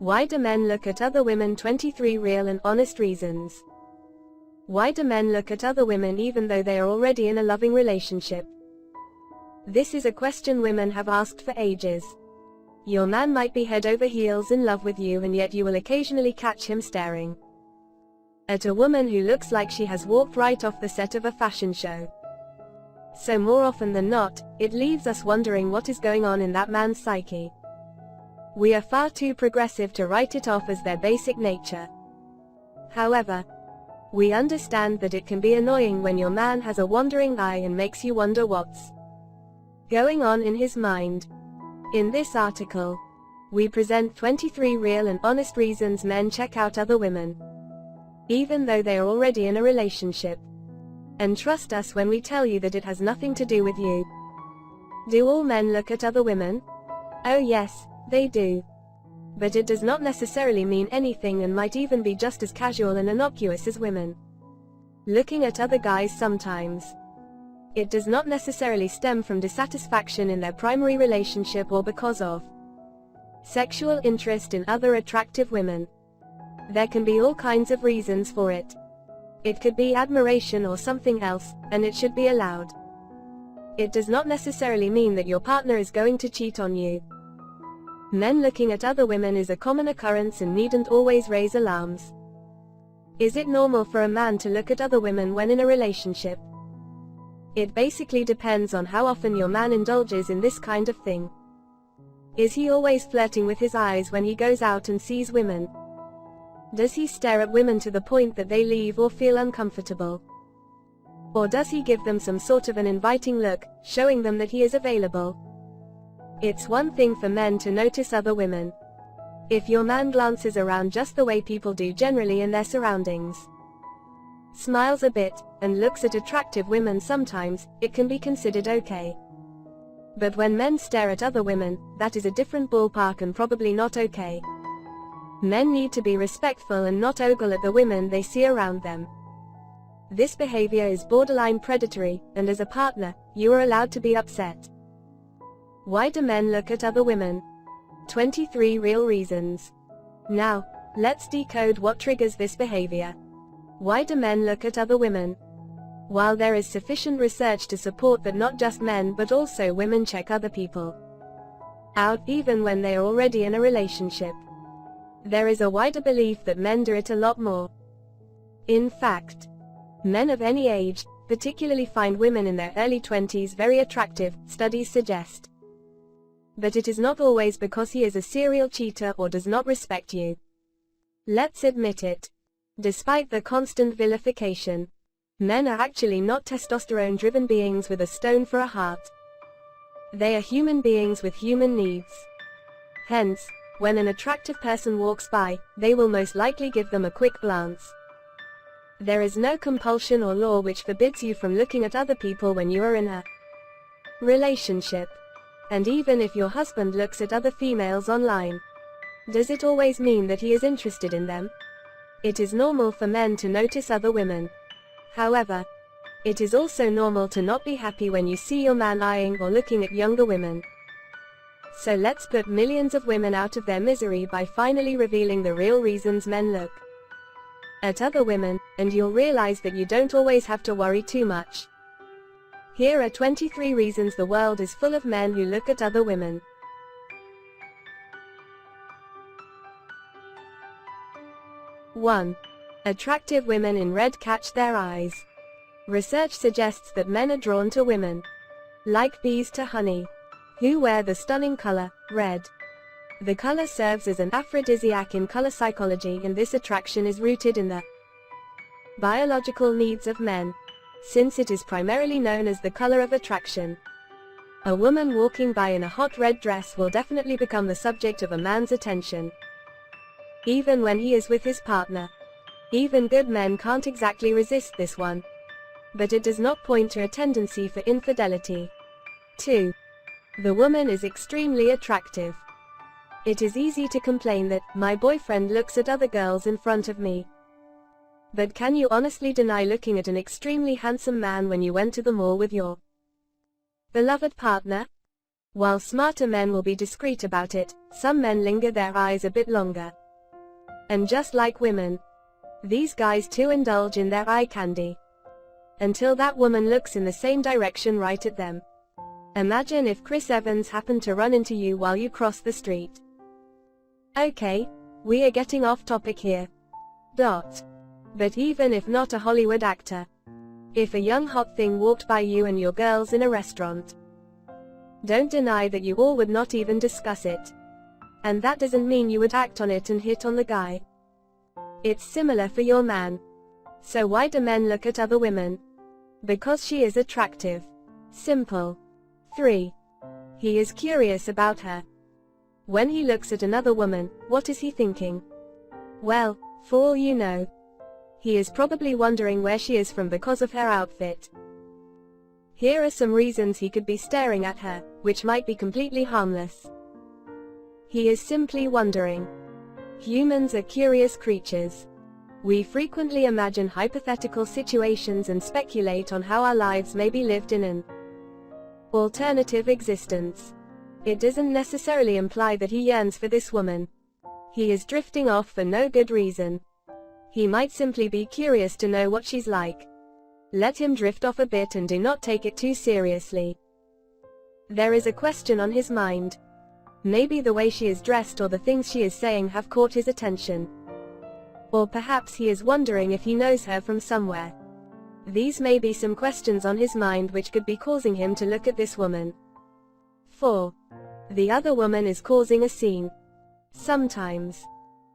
Why do men look at other women? 23 real and honest reasons. Why do men look at other women even though they are already in a loving relationship? This is a question women have asked for ages. Your man might be head over heels in love with you, and yet you will occasionally catch him staring at a woman who looks like she has walked right off the set of a fashion show. So more often than not, it leaves us wondering what is going on in that man's psyche. We are far too progressive to write it off as their basic nature. However, we understand that it can be annoying when your man has a wandering eye and makes you wonder what's going on in his mind. In this article, we present 23 real and honest reasons men check out other women, even though they are already in a relationship. And trust us when we tell you that it has nothing to do with you. Do all men look at other women? Oh yes, they do. But it does not necessarily mean anything, and might even be just as casual and innocuous as women looking at other guys sometimes. It does not necessarily stem from dissatisfaction in their primary relationship or because of sexual interest in other attractive women. There can be all kinds of reasons for it. It could be admiration or something else, and it should be allowed. It does not necessarily mean that your partner is going to cheat on you. Men looking at other women is a common occurrence and needn't always raise alarms. Is it normal for a man to look at other women when in a relationship? It basically depends on how often your man indulges in this kind of thing. Is he always flirting with his eyes when he goes out and sees women? Does he stare at women to the point that they leave or feel uncomfortable? Or does he give them some sort of an inviting look, showing them that he is available? It's one thing for men to notice other women. If your man glances around just the way people do generally in their surroundings, smiles a bit, and looks at attractive women sometimes, it can be considered okay. But when men stare at other women, that is a different ballpark and probably not okay. Men need to be respectful and not ogle at the women they see around them. This behavior is borderline predatory, and as a partner, you are allowed to be upset. Why do men look at other women? 23 real reasons. Now, let's decode what triggers this behavior. Why do men look at other women? While there is sufficient research to support that not just men but also women check other people out even when they are already in a relationship, there is a wider belief that men do it a lot more. In fact, men of any age, particularly find women in their early 20s very attractive, studies suggest. But it is not always because he is a serial cheater or does not respect you. Let's admit it. Despite the constant vilification, men are actually not testosterone-driven beings with a stone for a heart. They are human beings with human needs. Hence, when an attractive person walks by, they will most likely give them a quick glance. There is no compulsion or law which forbids you from looking at other people when you are in a relationship. And even if your husband looks at other females online, does it always mean that he is interested in them? It is normal for men to notice other women. However, it is also normal to not be happy when you see your man eyeing or looking at younger women. So let's put millions of women out of their misery by finally revealing the real reasons men look at other women, and you'll realize that you don't always have to worry too much. Here are 23 reasons the world is full of men who look at other women. 1. Attractive women in red catch their eyes. Research suggests that men are drawn to women like bees to honey, who wear the stunning color, red. The color serves as an aphrodisiac in color psychology, and this attraction is rooted in the biological needs of men, since it is primarily known as the color of attraction. A woman walking by in a hot red dress will definitely become the subject of a man's attention, even when he is with his partner. Even good men can't exactly resist this one. But it does not point to a tendency for infidelity. 2. The woman is extremely attractive. It is easy to complain that, my boyfriend looks at other girls in front of me. But can you honestly deny looking at an extremely handsome man when you went to the mall with your beloved partner? While smarter men will be discreet about it, some men linger their eyes a bit longer. And just like women, these guys too indulge in their eye candy. Until that woman looks in the same direction right at them. Imagine if Chris Evans happened to run into you while you cross the street. Okay, we are getting off topic here. But even if not a Hollywood actor, if a young hot thing walked by you and your girls in a restaurant, don't deny that you all would not even discuss it. And that doesn't mean you would act on it and hit on the guy. It's similar for your man. So why do men look at other women? Because she is attractive. Simple. 3. He is curious about her. When he looks at another woman, what is he thinking? Well, for all you know, he is probably wondering where she is from because of her outfit. Here are some reasons he could be staring at her, which might be completely harmless. He is simply wondering. Humans are curious creatures. We frequently imagine hypothetical situations and speculate on how our lives may be lived in an alternative existence. It doesn't necessarily imply that he yearns for this woman. He is drifting off for no good reason. He might simply be curious to know what she's like. Let him drift off a bit and do not take it too seriously. There is a question on his mind. Maybe the way she is dressed or the things she is saying have caught his attention. Or perhaps he is wondering if he knows her from somewhere. These may be some questions on his mind which could be causing him to look at this woman. 4. The other woman is causing a scene. Sometimes,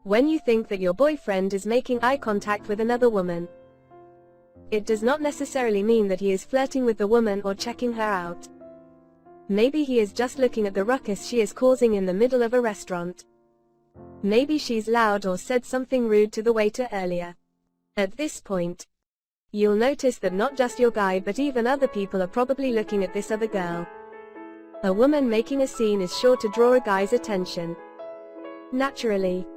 when you think that your boyfriend is making eye contact with another woman, it does not necessarily mean that he is flirting with the woman or checking her out. Maybe he is just looking at the ruckus she is causing in the middle of a restaurant. Maybe she's loud or said something rude to the waiter earlier. At this point, you'll notice that not just your guy but even other people are probably looking at this other girl. A woman making a scene is sure to draw a guy's attention. Naturally,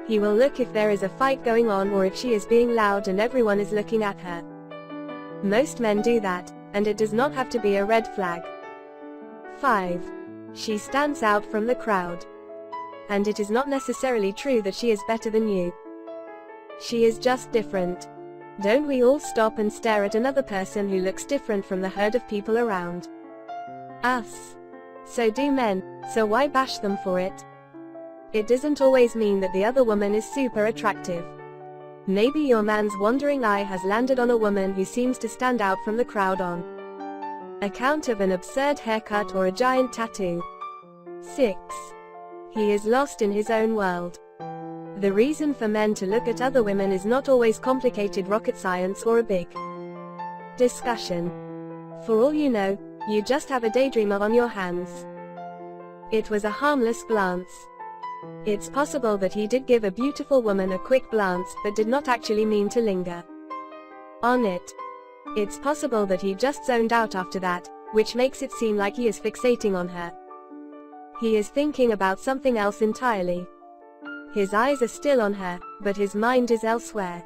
he will look if there is a fight going on or if she is being loud and everyone is looking at her. Most men do that, and it does not have to be a red flag. 5. She stands out from the crowd. And it is not necessarily true that she is better than you. She is just different. Don't we all stop and stare at another person who looks different from the herd of people around us? So do men, so why bash them for it? It doesn't always mean that the other woman is super attractive. Maybe your man's wandering eye has landed on a woman who seems to stand out from the crowd on account of an absurd haircut or a giant tattoo. 6. He is lost in his own world. The reason for men to look at other women is not always complicated rocket science or a big discussion. For all you know, you just have a daydreamer on your hands. It was a harmless glance. It's possible that he did give a beautiful woman a quick glance but did not actually mean to linger on it. It's possible that he just zoned out after that, which makes it seem like he is fixating on her. He is thinking about something else entirely. His eyes are still on her, but his mind is elsewhere.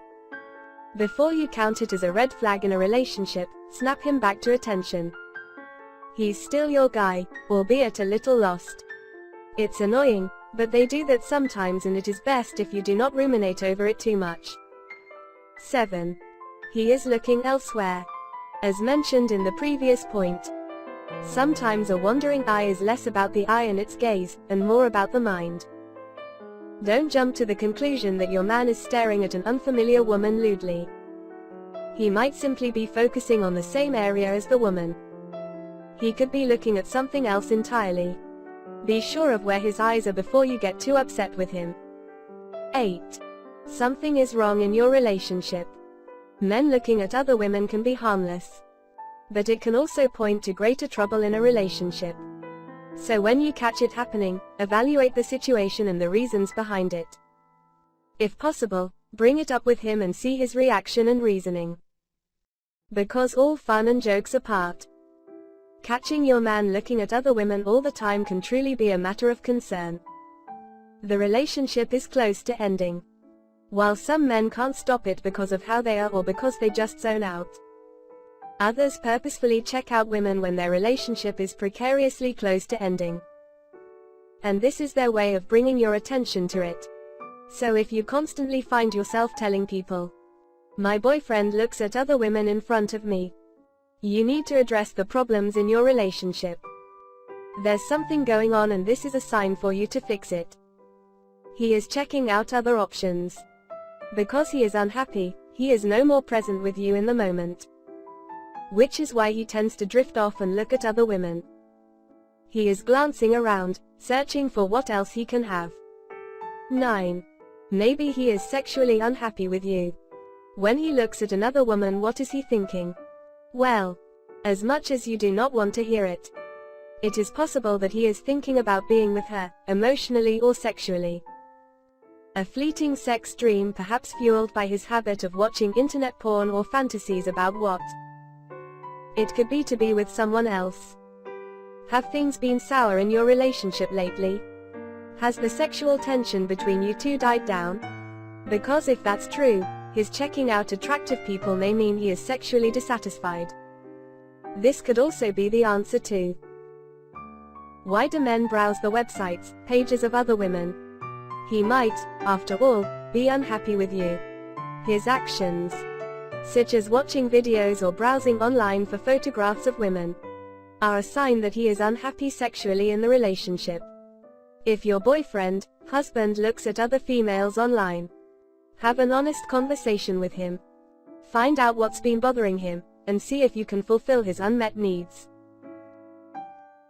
Before you count it as a red flag in a relationship, snap him back to attention. He's still your guy, albeit a little lost. It's annoying, but they do that sometimes and it is best if you do not ruminate over it too much. 7. He is looking elsewhere. As mentioned in the previous point, sometimes a wandering eye is less about the eye and its gaze, and more about the mind. Don't jump to the conclusion that your man is staring at an unfamiliar woman lewdly. He might simply be focusing on the same area as the woman. He could be looking at something else entirely. Be sure of where his eyes are before you get too upset with him. 8. Something is wrong in your relationship. Men looking at other women can be harmless, but it can also point to greater trouble in a relationship. So when you catch it happening, evaluate the situation and the reasons behind it. If possible, bring it up with him and see his reaction and reasoning. Because all fun and jokes apart, catching your man looking at other women all the time can truly be a matter of concern. The relationship is close to ending. While some men can't stop it because of how they are or because they just zone out, Others purposefully check out women when their relationship is precariously close to ending. And this is their way of bringing your attention to it. So if you constantly find yourself telling people, "My boyfriend looks at other women in front of me," you need to address the problems in your relationship. There's something going on and this is a sign for you to fix it. He is checking out other options. Because he is unhappy, he is no more present with you in the moment. Which is why he tends to drift off and look at other women. He is glancing around, searching for what else he can have. 9. Maybe he is sexually unhappy with you. When he looks at another woman, what is he thinking? Well, as much as you do not want to hear it, it is possible that he is thinking about being with her, emotionally or sexually. A fleeting sex dream, perhaps fueled by his habit of watching internet porn or fantasies about what it could be to be with someone else. Have things been sour in your relationship lately? Has the sexual tension between you two died down? Because if that's true, his checking out attractive people may mean he is sexually dissatisfied. This could also be the answer to why do men browse the websites, pages of other women? He might, after all, be unhappy with you. His actions, such as watching videos or browsing online for photographs of women, are a sign that he is unhappy sexually in the relationship. If your boyfriend, husband looks at other females online, have an honest conversation with him. Find out what's been bothering him, and see if you can fulfill his unmet needs.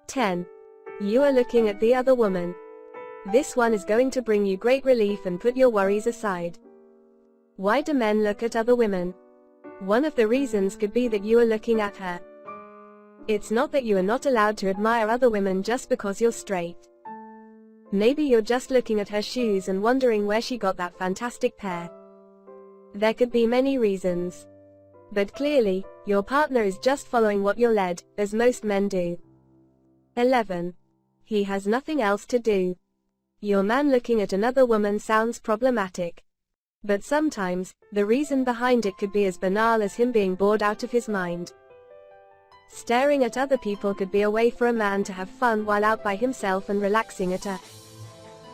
10. You are looking at the other woman. This one is going to bring you great relief and put your worries aside. Why do men look at other women? One of the reasons could be that you are looking at her. It's not that you are not allowed to admire other women just because you're straight. Maybe you're just looking at her shoes and wondering where she got that fantastic pair. There could be many reasons. But clearly, your partner is just following what you're led, as most men do. 11. He has nothing else to do. Your man looking at another woman sounds problematic. But sometimes, the reason behind it could be as banal as him being bored out of his mind. Staring at other people could be a way for a man to have fun while out by himself and relaxing at a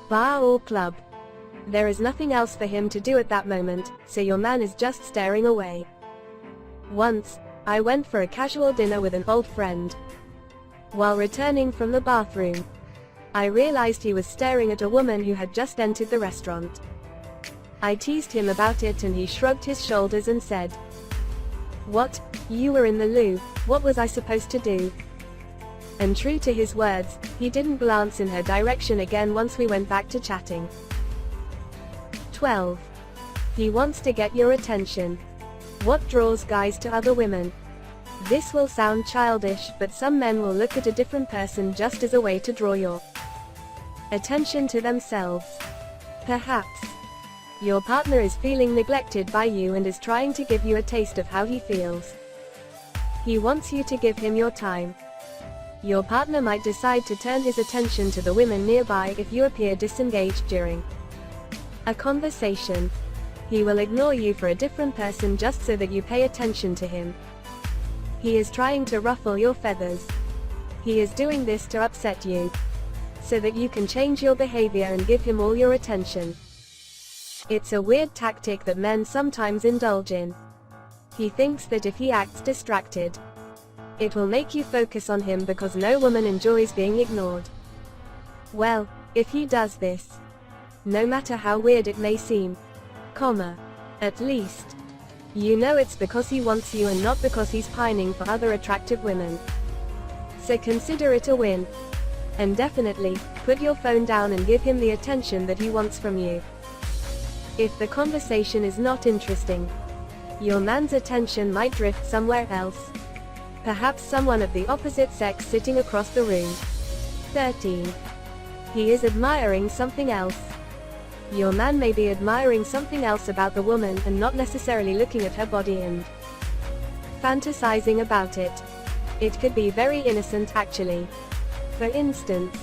bar or club. There is nothing else for him to do at that moment, so your man is just staring away. Once, I went for a casual dinner with an old friend. While returning from the bathroom, I realized he was staring at a woman who had just entered the restaurant. I teased him about it and he shrugged his shoulders and said, "What? You were in the loo, what was I supposed to do?" And true to his words, he didn't glance in her direction again once we went back to chatting. 12. He wants to get your attention. What draws guys to other women? This will sound childish, but some men will look at a different person just as a way to draw your attention to themselves. Perhaps your partner is feeling neglected by you and is trying to give you a taste of how he feels. He wants you to give him your time. Your partner might decide to turn his attention to the women nearby if you appear disengaged during a conversation. He will ignore you for a different person just so that you pay attention to him. He is trying to ruffle your feathers. He is doing this to upset you, so that you can change your behavior and give him all your attention. It's a weird tactic that men sometimes indulge in. He thinks that if he acts distracted, it will make you focus on him because no woman enjoys being ignored. Well, if he does this, no matter how weird it may seem, at least you know it's because he wants you and not because he's pining for other attractive women. So consider it a win. And definitely, put your phone down and give him the attention that he wants from you. If the conversation is not interesting, your man's attention might drift somewhere else. Perhaps someone of the opposite sex sitting across the room. 13. He is admiring something else. Your man may be admiring something else about the woman and not necessarily looking at her body and fantasizing about it. It could be very innocent actually. For instance,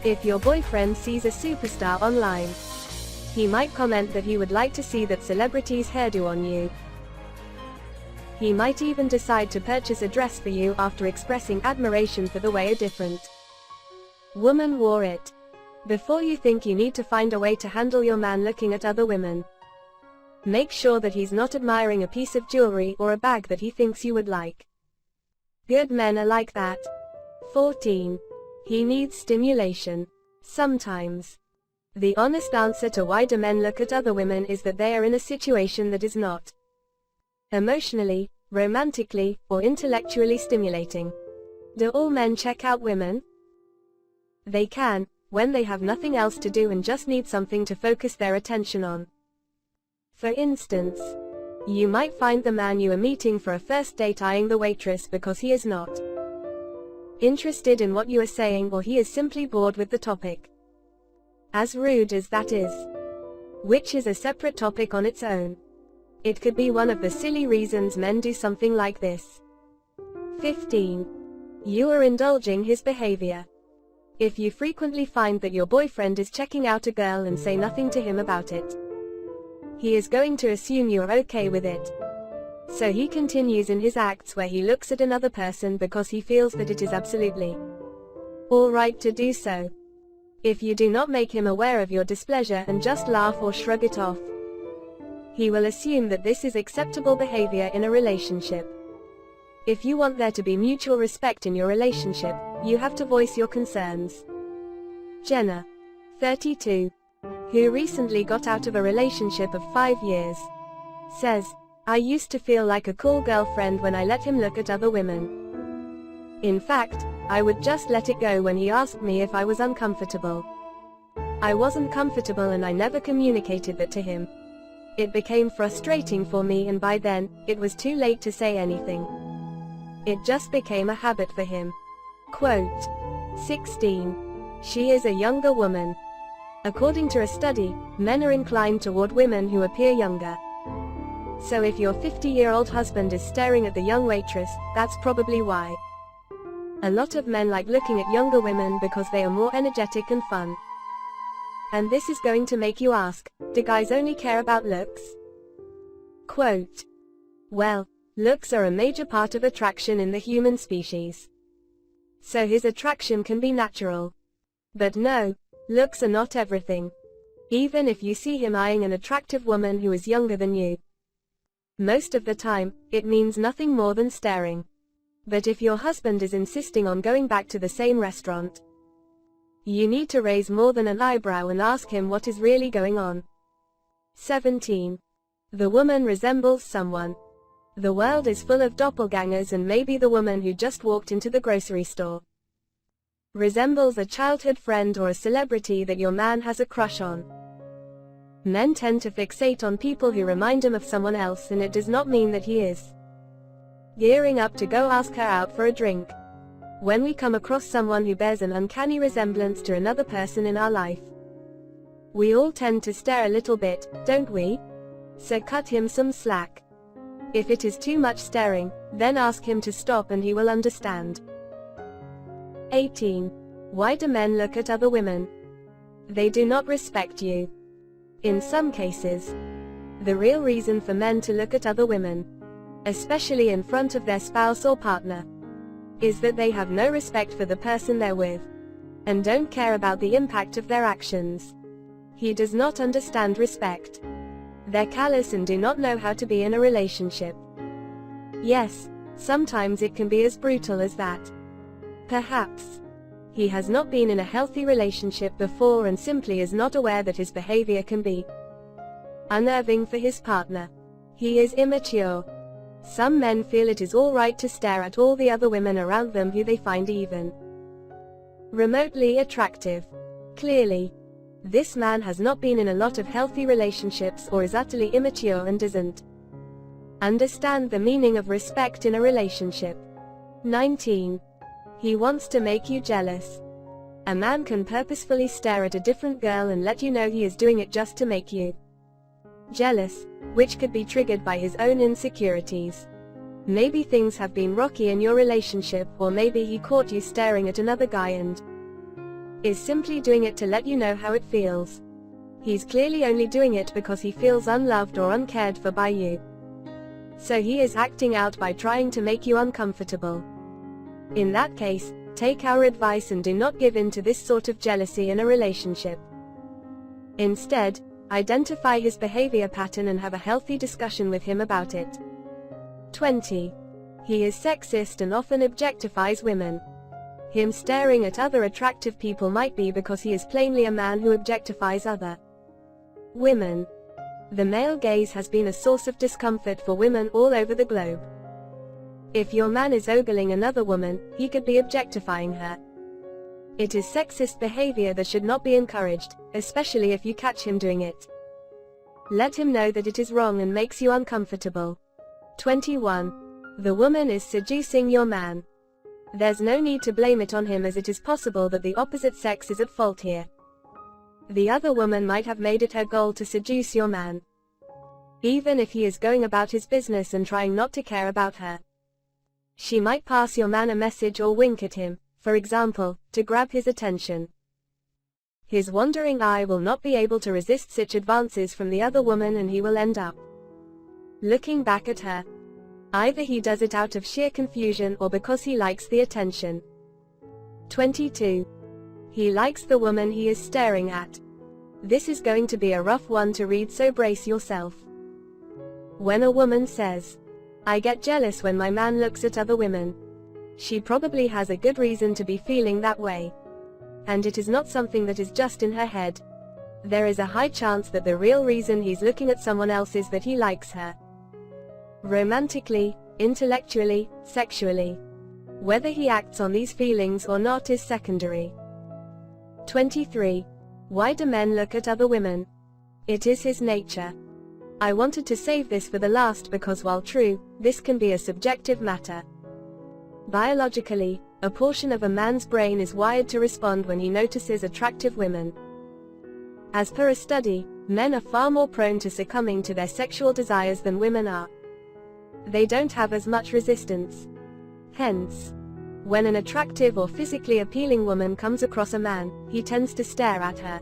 if your boyfriend sees a superstar online, he might comment that he would like to see that celebrity's hairdo on you. He might even decide to purchase a dress for you after expressing admiration for the way a different woman wore it. Before you think you need to find a way to handle your man looking at other women, make sure that he's not admiring a piece of jewelry or a bag that he thinks you would like. Good men are like that. 14. He needs stimulation. Sometimes. The honest answer to why do men look at other women is that they are in a situation that is not emotionally, romantically, or intellectually stimulating. Do all men check out women? They can, when they have nothing else to do and just need something to focus their attention on. For instance, you might find the man you are meeting for a first date eyeing the waitress because he is not interested in what you are saying, or he is simply bored with the topic. As rude as that is, which is a separate topic on its own. It could be one of the silly reasons men do something like this. 15. You are indulging his behavior. If you frequently find that your boyfriend is checking out a girl and say nothing to him about it, he is going to assume you are okay with it. So he continues in his acts where he looks at another person because he feels that it is absolutely all right to do so. If you do not make him aware of your displeasure and just laugh or shrug it off, he will assume that this is acceptable behavior in a relationship. If you want there to be mutual respect in your relationship, you have to voice your concerns. Jenna, 32, who recently got out of a relationship of 5 years, says, I used to feel like a cool girlfriend when I let him look at other women. In fact, I would just let it go when he asked me if I was uncomfortable. I wasn't comfortable and I never communicated that to him. It became frustrating for me, and by then, it was too late to say anything. It just became a habit for him. Quote. 16. She is a younger woman. According to a study, men are inclined toward women who appear younger. So if your 50-year-old husband is staring at the young waitress, that's probably why. A lot of men like looking at younger women because they are more energetic and fun. And this is going to make you ask, do guys only care about looks? Quote. Well, looks are a major part of attraction in the human species. So his attraction can be natural. But no, looks are not everything. Even if you see him eyeing an attractive woman who is younger than you, most of the time, it means nothing more than staring. But if your husband is insisting on going back to the same restaurant, you need to raise more than an eyebrow and ask him what is really going on. 17. The woman resembles someone. The world is full of doppelgangers, and maybe the woman who just walked into the grocery store resembles a childhood friend or a celebrity that your man has a crush on. Men tend to fixate on people who remind him of someone else, and it does not mean that he is gearing up to go ask her out for a drink. When we come across someone who bears an uncanny resemblance to another person in our life, we all tend to stare a little bit, don't we? So cut him some slack. If it is too much staring, then ask him to stop and he will understand. 18. Why do men look at other women? They do not respect you. In some cases, the real reason for men to look at other women, especially in front of their spouse or partner, is that they have no respect for the person they're with, and don't care about the impact of their actions. He does not understand respect. They're callous and do not know how to be in a relationship. Yes, sometimes it can be as brutal as that. Perhaps he has not been in a healthy relationship before and simply is not aware that his behavior can be unnerving for his partner. He is immature. Some men feel it is all right to stare at all the other women around them who they find even remotely attractive. Clearly, this man has not been in a lot of healthy relationships or is utterly immature and doesn't understand the meaning of respect in a relationship. 19. He wants to make you jealous. A man can purposefully stare at a different girl and let you know he is doing it just to make you jealous, which could be triggered by his own insecurities. Maybe things have been rocky in your relationship, or maybe he caught you staring at another guy and is simply doing it to let you know how it feels. He's clearly only doing it because he feels unloved or uncared for by you. So he is acting out by trying to make you uncomfortable. In that case, take our advice and do not give in to this sort of jealousy in a relationship. Instead, identify his behavior pattern and have a healthy discussion with him about it. 20. He is sexist and often objectifies women. Him staring at other attractive people might be because he is plainly a man who objectifies other women. The male gaze has been a source of discomfort for women all over the globe. If your man is ogling another woman, he could be objectifying her. It is sexist behavior that should not be encouraged, especially if you catch him doing it. Let him know that it is wrong and makes you uncomfortable. 21. The woman is seducing your man. There's no need to blame it on him, as it is possible that the opposite sex is at fault here. The other woman might have made it her goal to seduce your man, even if he is going about his business and trying not to care about her. She might pass your man a message or wink at him, for example, to grab his attention. His wandering eye will not be able to resist such advances from the other woman, and he will end up looking back at her. Either he does it out of sheer confusion or because he likes the attention. 22. He likes the woman he is staring at. This is going to be a rough one to read, so brace yourself. When a woman says, "I get jealous when my man looks at other women," she probably has a good reason to be feeling that way. And it is not something that is just in her head. There is a high chance that the real reason he's looking at someone else is that he likes her. Romantically, intellectually, sexually. Whether he acts on these feelings or not is secondary. 23. Why do men look at other women? It is his nature. I wanted to save this for the last because, while true, this can be a subjective matter. Biologically, a portion of a man's brain is wired to respond when he notices attractive women. As per a study, men are far more prone to succumbing to their sexual desires than women are. They don't have as much resistance. Hence, when an attractive or physically appealing woman comes across a man, he tends to stare at her.